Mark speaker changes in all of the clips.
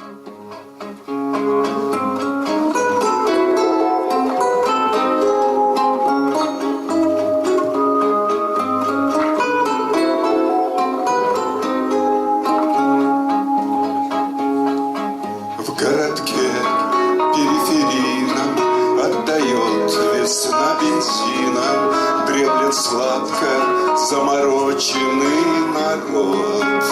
Speaker 1: В городке периферийном отдает весна бензином, дреблет сладко замороченный народ.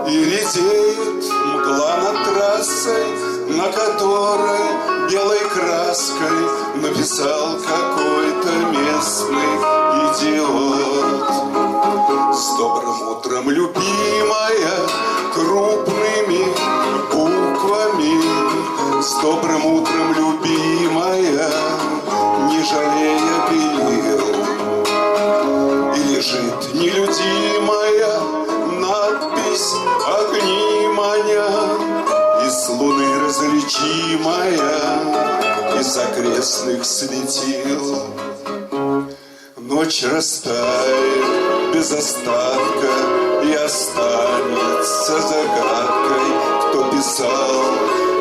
Speaker 1: И редеет мгла над трассой, на которой белой краской написал какой-то местный идиот. С добрым утром, любимая, крупными буквами. С добрым утром, любимая, не жалея белил. И лежит нелюдимая надпись огни маня, из луны различимая, из окрестных светил. Ночь растает без остатка и останется загадкой, кто писал,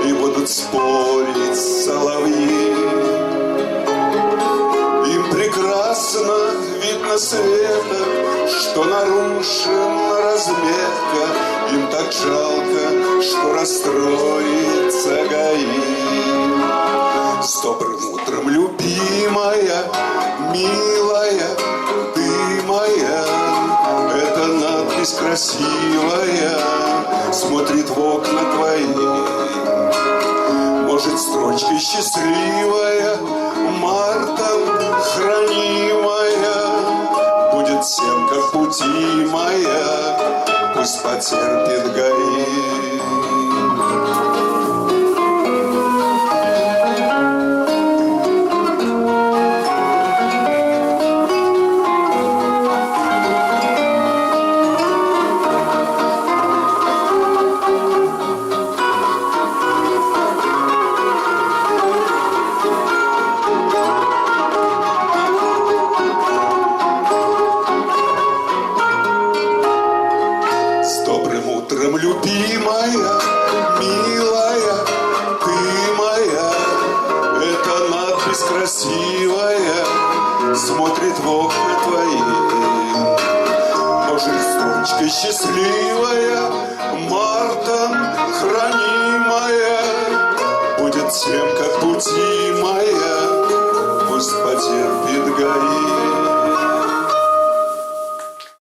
Speaker 1: и будут спорить соловьи. Им прекрасно видно света, что нарушена разметка, им так жалко, что расстроится ГАИ. С добрым утром, любимая, милая, ты моя. Эта надпись красивая смотрит в окна твои. Может, строчка счастливая, мартом хранимая, будет всем, как пути моя, пусть потерпит ГАИ. Утром, любимая, милая, ты моя. Эта надпись красивая смотрит в окна твои. Может, строчка счастливая, мартом хранимая, будет всем, как пути моя, пусть потерпит ГАИ.